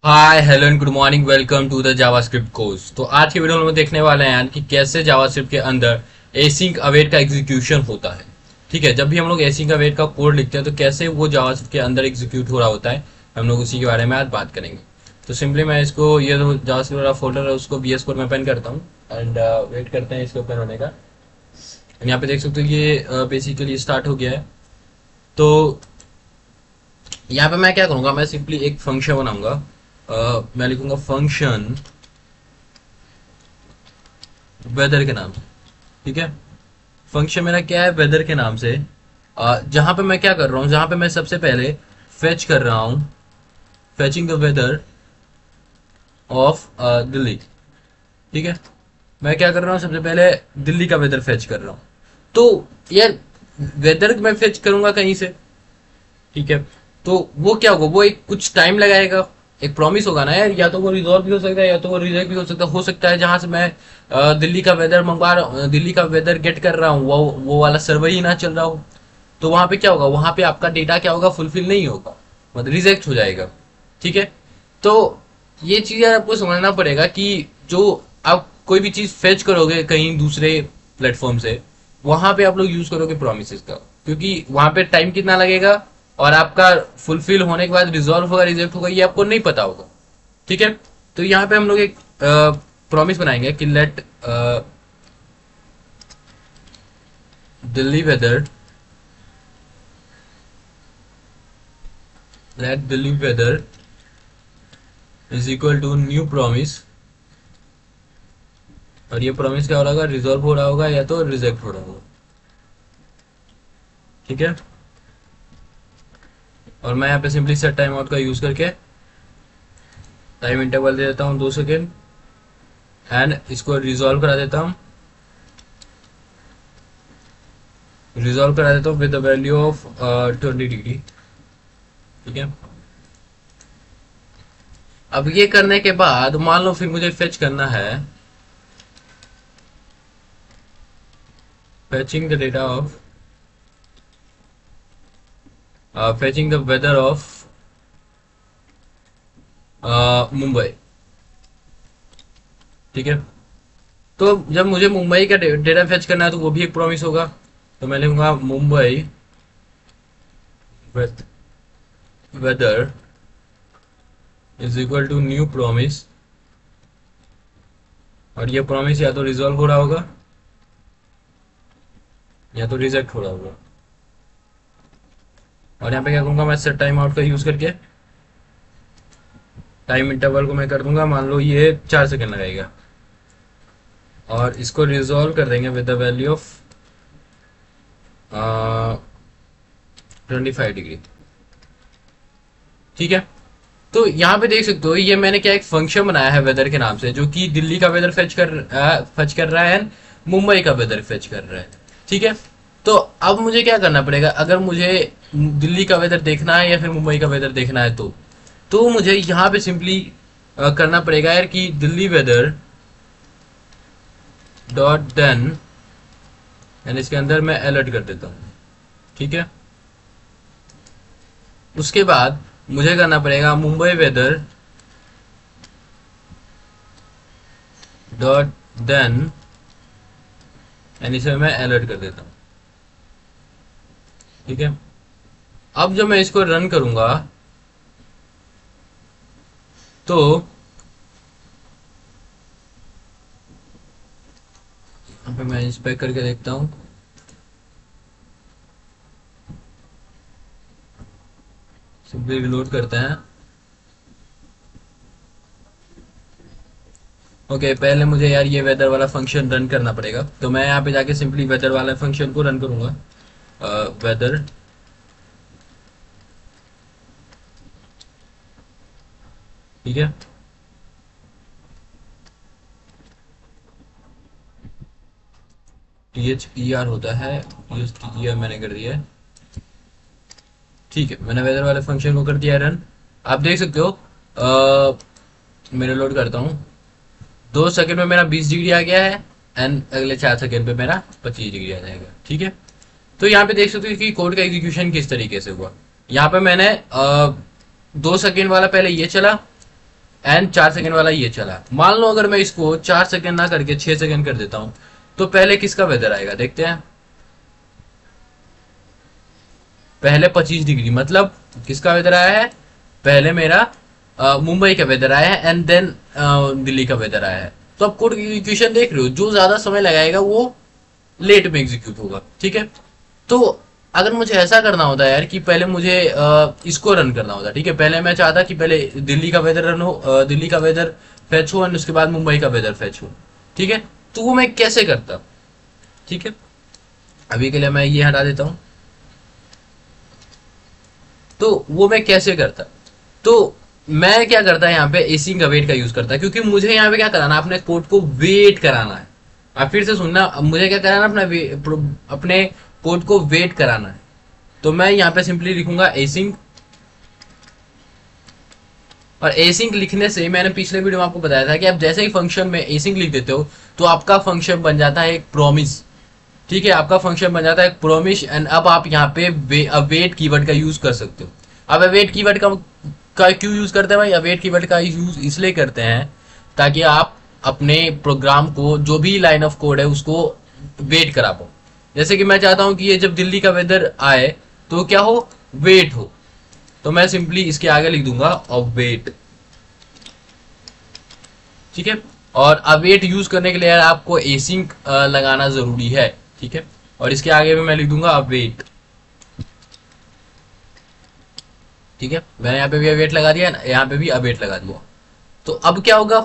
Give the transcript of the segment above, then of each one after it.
Hi hello and good morning, welcome to the JavaScript course. तो आज की video में हम देखने वाले हैं यार कि कैसे जावास्क्रिप्ट के अंदर एसिंक अवेट का एग्जीक्यूशन होता है। ठीक है, जब भी हम लोग एसिंक अवेट का कोड लिखते हैं तो कैसे वो जावास्क्रिप्ट के अंदर एग्जीक्यूट हो रहा होता है, हम लोग उसी के बारे में आज बात करेंगे। तो सिंपली मैं इसको ये जो जावास्क्रिप्ट वाला फोल्डर है उसको VS कोड में ओपन करता हूँ एंड वेट करते हैं इसके ओपन होने का। यहाँ पे देख सकते हो ये बेसिकली स्टार्ट हो गया है। तो यहाँ पे मैं क्या करूंगा, मैं सिंपली एक फंक्शन बनाऊंगा। मैं लिखूंगा फंक्शन वेदर के नाम से। ठीक है, फंक्शन मेरा क्या है, वेदर के नाम से। जहां पे मैं क्या कर रहा हूँ, जहां पे मैं सबसे पहले फेच कर रहा हूँ, fetching the weather of Delhi. ठीक है, मैं क्या कर रहा हूँ, सबसे पहले दिल्ली का वेदर फेच कर रहा हूँ। तो यार वेदर मैं फेच करूंगा कहीं से। ठीक है, तो वो क्या होगा, वो एक कुछ टाइम लगाएगा, एक प्रॉमिस होगा ना यार। या तो वो रिजॉल्व भी हो सकता है या तो वो रिजेक्ट भी हो सकता है जहां से मैं दिल्ली का वेदर मंगवा रहा हूँ, दिल्ली का वेदर गेट कर रहा हूँ, वो वाला सर्वर ही ना चल रहा हो। तो वहां पे क्या होगा, वहां पे आपका डेटा क्या होगा, फुलफिल नहीं होगा, मतलब रिजेक्ट हो जाएगा। ठीक है, तो ये चीज यार आपको समझना पड़ेगा कि जो आप कोई भी चीज फेच करोगे कहीं दूसरे प्लेटफॉर्म से, वहां पे आप लोग यूज करोगे प्रोमिस का, क्योंकि वहां पे टाइम कितना लगेगा और आपका फुलफिल होने के बाद रिजॉल्व होगा रिजेक्ट होगा ये आपको नहीं पता होगा। ठीक है, तो यहाँ पे हम लोग एक प्रॉमिस बनाएंगे कि let Delhi weather, let Delhi weather is equal to new promise. और ये प्रॉमिस क्या हो रहा होगा, रिजॉल्व हो रहा होगा या तो रिजेक्ट हो रहा होगा। ठीक है, और मैं यहाँ पे सिंपली सेट टाइम आउट का यूज करके टाइम इंटरवल दे देता हूँ 2 सेकेंड एंड इसको रिजॉल्व करा देता हूँ, रिजॉल्व करा देता हूँ with the value of 20 degree. ठीक है, अब ये करने के बाद मान लो फिर मुझे फेच करना है, fetching the data of fetching the weather of Mumbai. ठीक है, तो जब मुझे मुंबई का डेटा फेच करना है तो वो भी एक प्रॉमिस होगा। तो मैं लिखूंगा Mumbai weather is equal to new promise. और ये प्रॉमिस या तो रिजॉल्व हो रहा होगा या तो रिजेक्ट हो रहा होगा। और यहाँ पे क्या करूंगा, मैं सेट टाइम आउट का यूज करके टाइम इंटरवल को मैं कर दूंगा, मान लो ये 4 सेकेंड लगेगा। और इसको रिजॉल्व कर देंगे with the value of 25 degree. ठीक है, तो यहाँ पे देख सकते हो ये मैंने क्या एक फंक्शन बनाया है वेदर के नाम से, जो कि दिल्ली का वेदर फेच कर रहा है, मुंबई का वेदर फेच कर रहा है। ठीक है, तो अब मुझे क्या करना पड़ेगा, अगर मुझे दिल्ली का वेदर देखना है या फिर मुंबई का वेदर देखना है तो मुझे यहाँ पे सिंपली करना पड़ेगा यार कि Delhi weather dot then and इसके अंदर मैं अलर्ट कर देता हूँ। ठीक है, उसके बाद मुझे करना पड़ेगा Mumbai weather dot then and इसे मैं अलर्ट कर देता हूँ। ठीक है, अब जब मैं इसको रन करूंगा तो यहाँ पे मैं इंस्पेक्ट करके देखता हूँ। सिंपली रिलोड करते हैं। ओके, पहले मुझे यार ये वेदर वाला फंक्शन रन करना पड़ेगा, तो मैं यहाँ पे जाके सिंपली वेदर वाला फंक्शन को रन करूंगा। वेदर ठीक है, THER होता है, THER मैंने कर दिया है। ठीक है, मैंने वेदर वाले फंक्शन को कर दिया है रन। आप देख सकते हो मैं रिलोड करता हूँ, 2 सेकंड में मेरा 20 डिग्री आ गया है एंड अगले 4 सेकंड पे मेरा 25 डिग्री आ जाएगा। ठीक है, तो यहाँ पे देख सकते हो कि कोड का एग्जीक्यूशन किस तरीके से हुआ। यहाँ पे मैंने 2 सेकंड वाला पहले ये चला, एंड 4 सेकंड वाला ये चला। मान लो अगर मैं इसको 4 सेकंड ना करके 6 सेकंड कर देता हूं, तो पहले किसका वेदर आएगा देखते हैं। पहले 25 डिग्री, मतलब किसका वेदर आया है, पहले मेरा मुंबई का वेदर आया है एंड देन दिल्ली का वेदर आया है। तो अब कोड की इक्वेशन देख रहे हो, जो ज्यादा समय लगाएगा वो लेट में एग्जीक्यूट होगा, ठीक है। तो अगर मुझे ऐसा करना होता यार कि पहले मुझे इसको रन करना होता, ठीक है, पहले मैं चाहता कि पहले दिल्ली का वेदर रन हो, दिल्ली का वेदर फैच हो एंड उसके बाद मुंबई का वेदर फैच हो, ठीक है। तो वो मैं कैसे करता, ठीक है, अभी के लिए मैं ये हटा देता हूं। तो वो मैं कैसे करता, तो मैं क्या करता यहाँ पे एसिंग अवेट का यूज करता, क्योंकि मुझे यहाँ पे क्या कराना, अपने कोड को वेट कराना है। आप फिर से सुनना, अब मुझे क्या कराना, अपने कोड को वेट कराना है। तो मैं यहाँ पे सिंपली लिखूंगा एसिंग, और एसिंग लिखने से मैंने पिछले वीडियो में आपको बताया था कि आप जैसे ही फंक्शन में एसिंग लिख देते हो तो आपका फंक्शन बन जाता है एक प्रॉमिस, ठीक है, आपका फंक्शन बन जाता है एक प्रॉमिस। एंड अब आप यहाँ पे अवेट कीवर्ड का यूज कर सकते हो। अब अवेट कीवर्ड का क्यों यूज करते हैं भाई, अवेट कीवर्ड का यूज इसलिए करते हैं ताकि आप अपने प्रोग्राम को, जो भी लाइन ऑफ कोड है, उसको वेट करा पाओ। जैसे कि मैं चाहता हूं कि ये जब दिल्ली का वेदर आए तो क्या हो, वेट हो, तो मैं सिंपली इसके आगे लिख दूंगा अवेट, ठीक है। और अवेट यूज करने के लिए आपको एसिंक लगाना जरूरी है, ठीक है। और इसके आगे भी मैं लिख दूंगा अवेट, ठीक है। मैंने यहाँ पे भी अवेट लगा दिया, यहाँ पे भी अवेट लगा दिया। तो अब क्या होगा,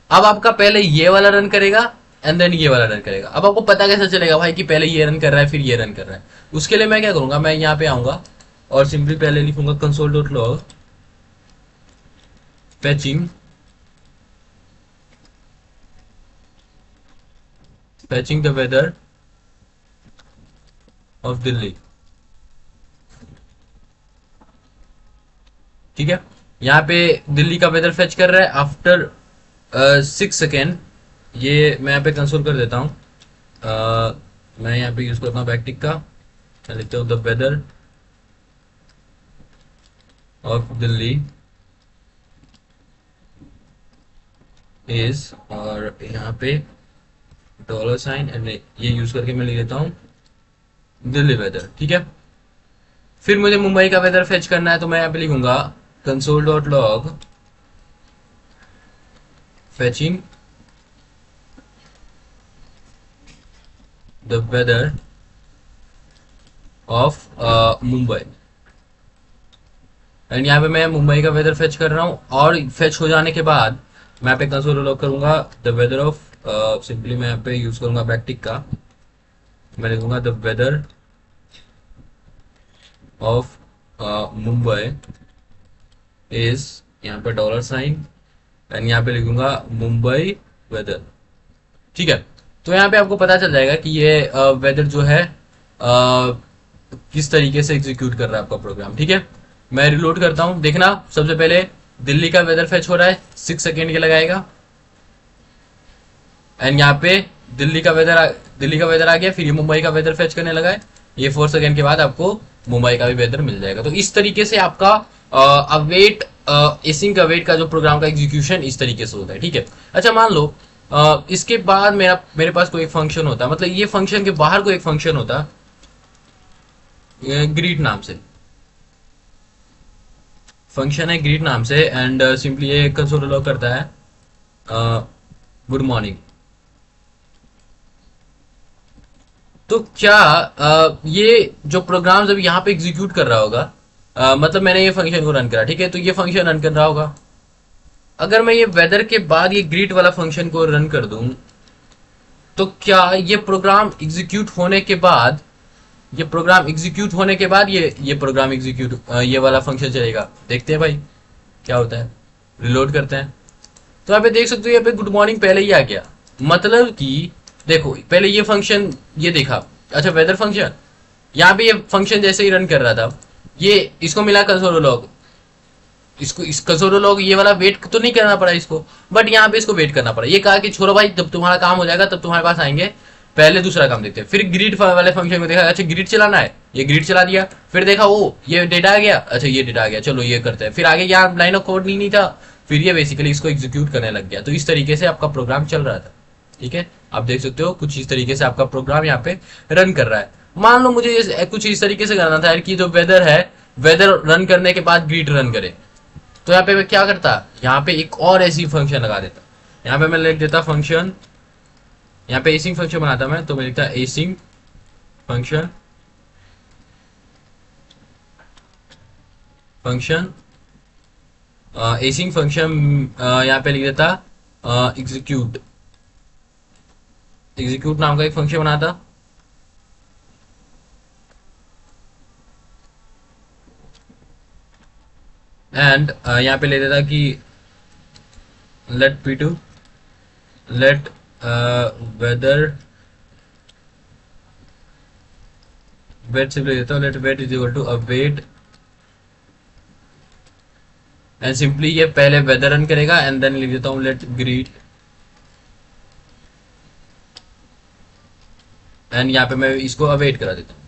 अब आपका पहले ये वाला रन करेगा एंड देन ये वाला रन करेगा। अब आपको पता कैसे चलेगा भाई कि पहले ये रन कर रहा है फिर ये रन कर रहा है। उसके लिए मैं क्या करूंगा, मैं यहाँ पे आऊंगा और सिंपली पहले लिखूंगा console.log fetching the weather of Delhi, ठीक है। यहाँ पे दिल्ली का वेदर फेच कर रहा है आफ्टर 6 सेकेंड। ये मैं यहाँ पे कंसोल कर देता हूँ। मैं यहाँ पे यूज करता हूँ बैकटिक का, मैं लिखता हूँ the weather of Delhi is, और यहाँ पे $, एंड ये यूज करके मैं लिख देता हूँ दिल्ली वेदर, ठीक है। फिर मुझे मुंबई का वेदर फेच करना है, तो मैं यहाँ पे लिखूंगा console.log fetching the weather of Mumbai. And यहाँ पे मैं मुंबई का वेदर फेच कर रहा हूँ, और फेच हो जाने के बाद मैं यहाँ पे console.log करूंगा द वेदर ऑफ, सिंपली मैं यहाँ पे यूज करूंगा बैकटिक का, मैं लिखूंगा the weather of Mumbai is, यहाँ पे $, एंड यहाँ पे लिखूंगा मुंबई वेदर, ठीक है। तो यहाँ पे आपको पता चल जाएगा कि ये वेदर जो है किस तरीके से एग्जीक्यूट कर रहा है आपका प्रोग्राम, ठीक है। मैं रिलोड करता हूँ, देखना सबसे पहले दिल्ली का वेदर फेच हो रहा है, 6 सेकेंड के लगाएगा, एंड यहाँ पे दिल्ली का वेदर आ गया, फिर ये मुंबई का वेदर फेच करने लगा है, ये 4 सेकेंड के बाद आपको मुंबई का भी वेदर मिल जाएगा। तो इस तरीके से आपका अवेट, एसिंक अवेट का जो प्रोग्राम का एग्जीक्यूशन इस तरीके से होता है, ठीक है। अच्छा, मान लो इसके बाद मेरे पास कोई एक फंक्शन होता, मतलब ये फंक्शन के बाहर कोई एक फंक्शन होता ग्रीट नाम से, फंक्शन है ग्रीट नाम से, एंड सिंपली ये कंसोल करता है गुड मॉर्निंग। तो क्या ये जो प्रोग्राम जब यहाँ पे एग्जीक्यूट कर रहा होगा, मतलब मैंने ये फंक्शन को रन करा, ठीक है, तो ये फंक्शन रन कर रहा होगा। अगर मैं ये वेदर के बाद ये ग्रीट वाला फंक्शन को रन कर दूं, तो क्या ये प्रोग्राम एग्जीक्यूट होने के बाद, ये प्रोग्राम एग्जीक्यूट ये वाला फंक्शन चलेगा। देखते हैं भाई क्या होता है, रिलोड करते हैं। तो यहाँ पे देख सकते हो, यहाँ पे गुड मॉर्निंग पहले ही आ गया, मतलब कि देखो पहले ये फंक्शन ये देखा, अच्छा वेदर फंक्शन, यहाँ पे ये फंक्शन जैसे ही रन कर रहा था, ये इसको मिला कंसोल, इसको इस कंसोल ये वाला वेट तो नहीं करना पड़ा इसको, बट यहाँ पे इसको वेट करना पड़ा। ये कहा कि छोड़ो भाई, जब तुम्हारा काम हो जाएगा तब तुम्हारे पास आएंगे, पहले दूसरा काम देखते हैं। फिर ग्रिड वाले फंक्शन को देखा, अच्छा ग्रिड चलाना है, ये ग्रिड चला दिया। फिर देखा ओ ये डेटा आ गया, अच्छा ये डेटा आ गया, चलो ये करते हैं। फिर आगे यहाँ लाइन ऑफ कोड नहीं था, फिर ये बेसिकली इसको एग्जीक्यूट करने लग गया। तो इस तरीके से आपका प्रोग्राम चल रहा था। ठीक है, आप देख सकते हो कुछ इस तरीके से आपका प्रोग्राम यहाँ पे रन कर रहा है। मान लो मुझे कुछ इस तरीके से करना था यार कि जो वेदर है, वेदर रन करने के बाद ग्रीट रन करे। तो यहाँ पे मैं क्या करता, यहाँ पे एक और ऐसी फंक्शन लगा देता। यहाँ पे मैं लिख देता फंक्शन, यहाँ पे एसिंग फंक्शन बनाता मैं, तो मैं लिखता एसिंग फंक्शन एसिंग फंक्शन यहाँ पे लिख देता एग्जीक्यूट नाम का एक फंक्शन बनाता। एंड यहाँ पे ले देता कि late p2 late weather wait से ले देता हूँ, let wait is equal to await, and simply ये पहले वेदर रन करेगा एंड देन लिख देता हूँ लेट ग्रीट, एंड यहाँ पे मैं इसको अवेट करा देता हूँ।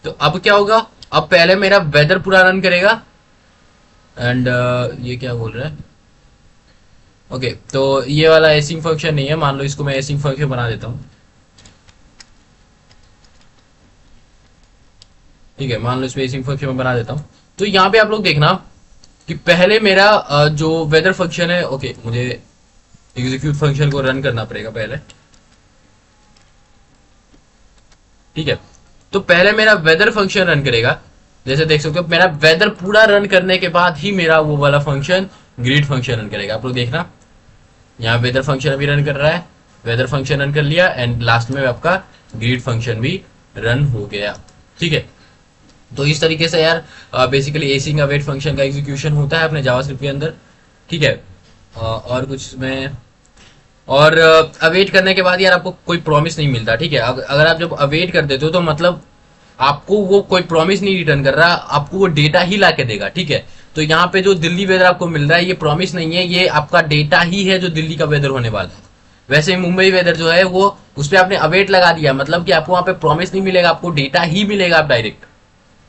तो अब क्या होगा, अब पहले मेरा वेदर पूरा रन करेगा एंड ये क्या बोल रहा है, ओके तो ये वाला एसिंग फंक्शन नहीं है, मान लो इसको मैं एसिंग फंक्शन बना देता हूँ। ठीक है, मान लो इसमें एसिंग फंक्शन में बना देता हूँ। तो यहाँ पे आप लोग देखना कि पहले मेरा जो वेदर फंक्शन है, ओके मुझे एग्जीक्यूट फंक्शन को रन करना पड़ेगा पहले। ठीक है, तो पहले मेरा वेदर फंक्शन रन करेगा, जैसे देख सकते हो मेरा वेदर पूरा रन करने के बाद ही मेरा वो वाला फंक्शन ग्रीड फंक्शन रन करेगा। आप लोग देखना यहाँ वेदर फंक्शन अभी रन कर रहा है, वेदर फंक्शन रन कर लिया एंड लास्ट में आपका ग्रीड फंक्शन भी रन हो गया। ठीक है, तो इस तरीके से यार बेसिकली एसिंग अवेट फंक्शन का एग्जीक्यूशन होता है अपने जावास्क्रिप्ट के अंदर। ठीक है, और कुछ में और अवेट करने के बाद यार आपको कोई प्रॉमिस नहीं मिलता। ठीक है, अगर आप जब अवेट कर देते हो तो मतलब आपको वो कोई प्रॉमिस नहीं रिटर्न कर रहा, आपको वो डेटा ही ला के देगा। ठीक है, तो यहाँ पे जो दिल्ली वेदर आपको मिल रहा है ये प्रॉमिस नहीं है, ये आपका डेटा ही है जो दिल्ली का वेदर होने वाला है। वैसे मुंबई वेदर जो है वो उस पर आपने अवेट लगा दिया, मतलब कि आपको वहां पे प्रॉमिस नहीं मिलेगा, आपको डेटा ही मिलेगा आप डायरेक्ट।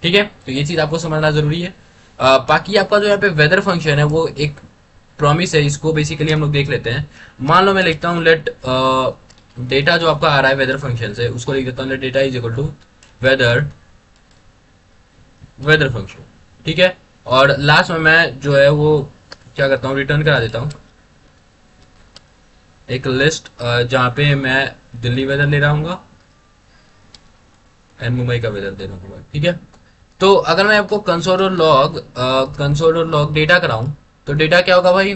ठीक है, तो ये चीज आपको समझना जरूरी है। बाकी आपका जो यहाँ पे वेदर फंक्शन है वो एक प्रॉमिस है, इसको बेसिकली हम लोग देख लेते हैं। मान लो मैं लिखता हूँ लेट डेटा जो आपका आ रहा है वेदर फंक्शन से, उसको लिख देता हूँ let data is equal to weather function. ठीक है, और लास्ट में मैं जो है वो क्या करता हूँ, रिटर्न करा देता हूँ एक लिस्ट जहां पे मैं दिल्ली वेदर ले रहा हूँ एंड मुंबई का वेदर दे रहा हूँ। ठीक है, तो अगर मैं आपको कंसोल और लॉग डेटा कराऊं तो डेटा क्या होगा भाई,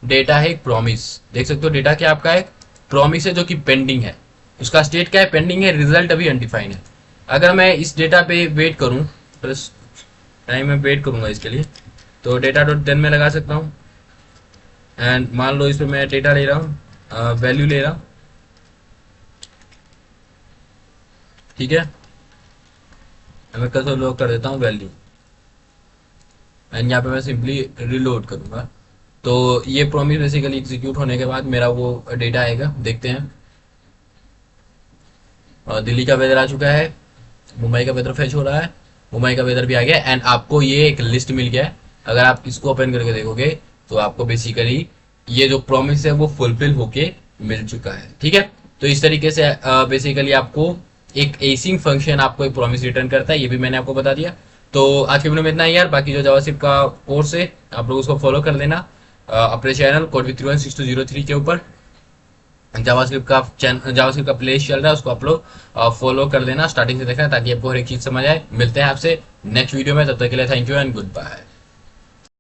डेटा है एक प्रॉमिस। देख सकते हो डेटा क्या आपका एक प्रॉमिस है जो कि पेंडिंग है, उसका स्टेट क्या है, पेंडिंग है, रिजल्ट अभी अनडिफाइंड है। अगर मैं इस डेटा पे वेट करूं, प्लस टाइम में वेट करूंगा इसके लिए, तो डेटा डॉट देन में लगा सकता हूं एंड मान लो इसमें मैं डेटा ले रहा हूं, वैल्यू ले रहा हूं। ठीक है, मैं कंसोल लॉग कर देता हूं वैल्यू एंड यहाँ पे मैं सिंपली रिलोड करूंगा। तो ये प्रॉमिस बेसिकली एग्जीक्यूट होने के बाद मेरा वो डेटा आएगा, देखते हैं। और दिल्ली का वेदर आ चुका है, मुंबई का वेदर फेच हो रहा है, मुंबई का वेदर भी आ गया एंड आपको ये एक लिस्ट मिल गया है। अगर आप इसको ओपन करके देखोगे तो आपको बेसिकली ये जो प्रॉमिस है वो फुलफिल होके मिल चुका है। ठीक है, तो इस तरीके से बेसिकली आपको एक एसिंग फंक्शन आपको एक प्रॉमिस रिटर्न करता है, ये भी मैंने आपको बता दिया। तो आज के वीडियो में इतना ही यार, बाकी जो जावास्क्रिप्ट का कोर्स है आप लोग उसको फॉलो कर लेना अपने चैनल codevic316203 के ऊपर। जावास्क्रिप्ट का प्ले चल रहा है, उसको आप लोग फॉलो कर लेना, स्टार्टिंग से देखना ताकि आपको हर एक चीज समझ आए। मिलते हैं आपसे नेक्स्ट वीडियो में, तब तक के लिए thank you and good bye.